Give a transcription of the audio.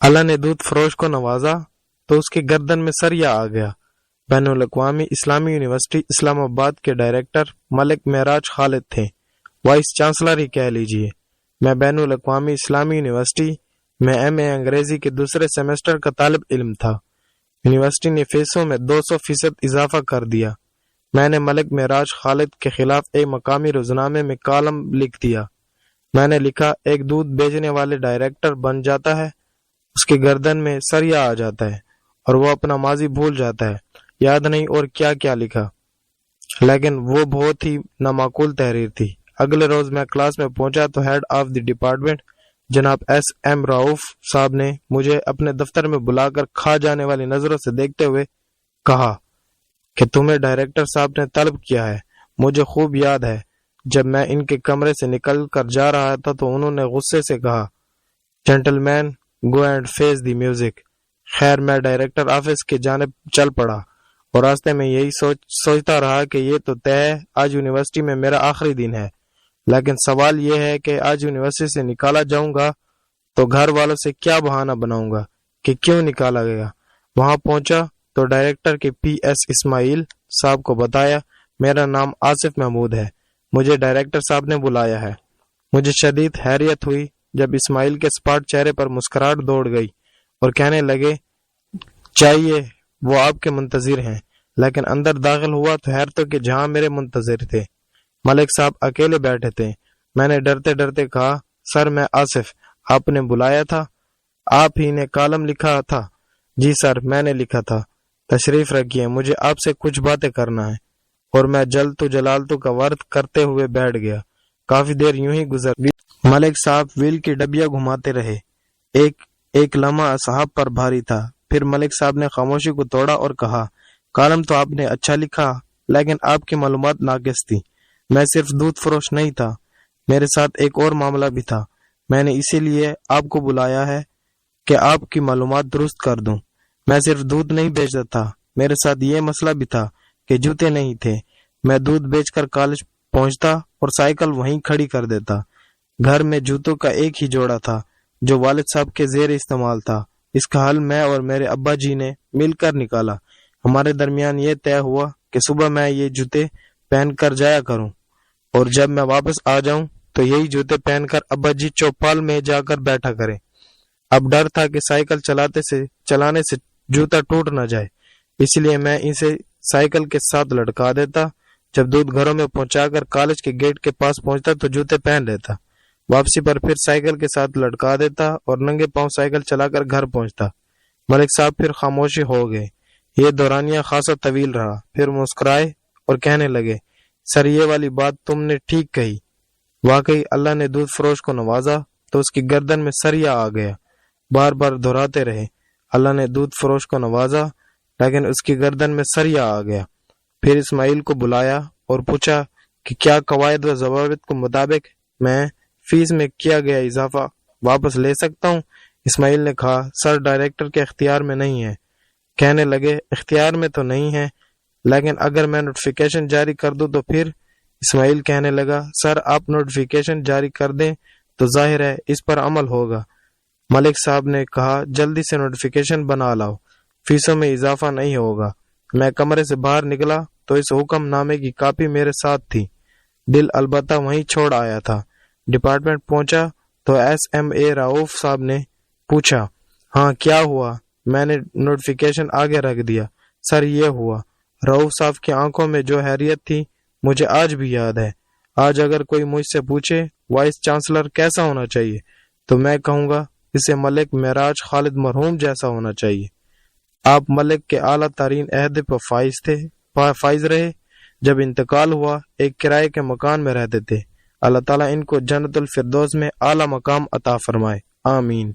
اللہ نے دودھ فروش کو نوازا تو اس کی گردن میں سریا آ گیا۔ بین الاقوامی اسلامی یونیورسٹی اسلام آباد کے ڈائریکٹر ملک معراج خالد تھے، وائس چانسلر ہی کہہ لیجئے۔ میں بین الاقوامی اسلامی یونیورسٹی میں ایم اے انگریزی کے دوسرے سیمسٹر کا طالب علم تھا۔ یونیورسٹی نے فیسوں میں 200% اضافہ کر دیا۔ میں نے ملک معراج خالد کے خلاف ایک مقامی روزنامے میں کالم لکھ دیا۔ میں نے لکھا، ایک دودھ بیچنے والے ڈائریکٹر بن جاتا ہے، اس کی گردن میں سریا آ جاتا ہے اور وہ اپنا ماضی بھول جاتا ہے۔ یاد نہیں اور کیا کیا لکھا، لیکن وہ بہت ہی نامعقول تحریر تھی۔ اگلے روز میں کلاس میں پہنچا تو ہیڈ آف دی ڈپارٹمنٹ جناب ایس ایم راؤف صاحب نے مجھے اپنے دفتر میں بلا کر کھا جانے والی نظروں سے دیکھتے ہوئے کہا کہ تمہیں ڈائریکٹر صاحب نے طلب کیا ہے۔ مجھے خوب یاد ہے جب میں ان کے کمرے سے نکل کر جا رہا تھا تو انہوں نے غصے سے کہا، gentleman go and face the music. خیر میں ڈائریکٹر آفس کی جانب چل پڑا اور راستے میں یہی سوچتا رہا کہ یہ تو طے ہے آج یونیورسٹی میں میرا آخری دن ہے، لیکن سوال یہ ہے کہ آج یونیورسٹی سے نکالا جاؤں گا تو گھر والوں سے کیا بہانہ بناؤں گا کہ کیوں نکالا گیا۔ وہاں پہنچا تو ڈائریکٹر کے پی ایس اسماعیل صاحب کو بتایا، میرا نام آصف محمود ہے، مجھے ڈائریکٹر صاحب نے بلایا ہے۔ مجھے شدید حیرت ہوئی جب اسماعیل کے سپاٹ چہرے پر مسکراہٹ دوڑ گئی اور کہنے لگے، چاہیے وہ آپ کے منتظر ہیں، لیکن اندر داخل ہوا تو حیرتوں کے جہاں میرے منتظر تھے۔ ملک صاحب اکیلے بیٹھے تھے۔ میں نے ڈرتے ڈرتے کہا، سر میں آصف، آپ نے بلایا تھا؟ آپ ہی نے کالم لکھا تھا؟ جی سر، میں نے لکھا تھا۔ تشریف رکھیے، مجھے آپ سے کچھ باتیں کرنا ہے۔ اور میں جلتو جلالتو کا ورد کرتے ہوئے بیٹھ گیا۔ کافی دیر یوں ہی گزر گئی۔ ملک صاحب ویل کی ڈبیا گھماتے رہے۔ ایک لمحہ اصحاب پر بھاری تھا، پھر ملک صاحب نے خاموشی کو توڑا اور کہا، کالم تو آپ نے اچھا لکھا، لیکن آپ کی معلومات ناقص تھی۔ میں صرف دودھ فروش نہیں تھا، میرے ساتھ ایک اور معاملہ بھی تھا۔ میں نے اسی لیے آپ کو بلایا ہے کہ آپ کی معلومات درست کر دوں۔ میں صرف دودھ نہیں بیچتا تھا، میرے ساتھ یہ مسئلہ بھی تھا کہ جوتے نہیں تھے۔ میں دودھ بیچ کر کالج پہنچتا اور سائیکل وہیں کھڑی کر دیتا۔ گھر میں جوتوں کا ایک ہی جوڑا تھا جو والد صاحب کے زیر استعمال تھا۔ اس کا حل میں اور میرے ابا جی نے مل کر نکالا۔ ہمارے درمیان یہ طے ہوا کہ صبح میں یہ جوتے پہن کر جایا کروں اور جب میں واپس آ جاؤں تو یہی جوتے پہن کر ابا جی چوپال میں جا کر بیٹھا کریں۔ اب ڈر تھا کہ سائیکل چلانے سے جوتا ٹوٹ نہ جائے، اس لیے میں اسے سائیکل کے ساتھ لٹکا دیتا۔ جب دودھ گھروں میں پہنچا کر کالج کے گیٹ کے پاس پہنچتا تو جوتے پہن لیتا، واپسی پر پھر سائیکل کے ساتھ لٹکا دیتا اور ننگے پاؤں سائیکل چلا کر گھر پہنچتا۔ ملک صاحب پھر خاموشی ہو گئے۔ یہ دورانیہ خاصا طویل رہا، پھر مسکرائے اور کہنے لگے، سر یہ والی بات تم نے ٹھیک کہی، واقعی اللہ نے دودھ فروش کو نوازا تو اس کی گردن میں سریا آ گیا۔ بار بار دہراتے رہے، اللہ نے دودھ فروش کو نوازا لیکن اس کی گردن میں سریا آ گیا۔ پھر اسماعیل کو بلایا اور پوچھا کہ کیا قواعد و ضوابط کے مطابق میں فیس میں کیا گیا اضافہ واپس لے سکتا ہوں؟ اسماعیل نے کہا، سر ڈائریکٹر کے اختیار میں نہیں ہے۔ کہنے لگے، اختیار میں تو نہیں ہے، لیکن اگر میں نوٹیفیکیشن جاری کر دوں تو پھر؟ اسماعیل کہنے لگا، سر آپ نوٹیفیکیشن جاری کر دیں تو ظاہر ہے اس پر عمل ہوگا۔ ملک صاحب نے کہا، جلدی سے نوٹیفیکیشن بنا لاؤ، فیسوں میں اضافہ نہیں ہوگا۔ میں کمرے سے باہر نکلا تو اس حکم نامے کی کاپی میرے ساتھ تھی، دل البتہ وہیں چھوڑ آیا تھا۔ ڈپارٹمنٹ پہنچا تو ایس ایم اے راؤف صاحب نے پوچھا، ہاں کیا ہوا؟ میں نے نوٹیفیکیشن آگے رکھ دیا۔ سر یہ ہوا۔ راؤف صاحب کی آنکھوں میں جو حیرت تھی مجھے آج بھی یاد ہے۔ آج اگر کوئی مجھ سے پوچھے وائس چانسلر کیسا ہونا چاہیے تو میں کہوں گا اسے ملک معراج خالد مرحوم جیسا ہونا چاہیے۔ آپ ملک کے اعلیٰ ترین عہدے پر فائز رہے۔ جب انتقال ہوا ایک کرائے کے مکان میں رہتے تھے۔ اللہ تعالیٰ ان کو جنت الفردوس میں اعلیٰ مقام عطا فرمائے، آمین۔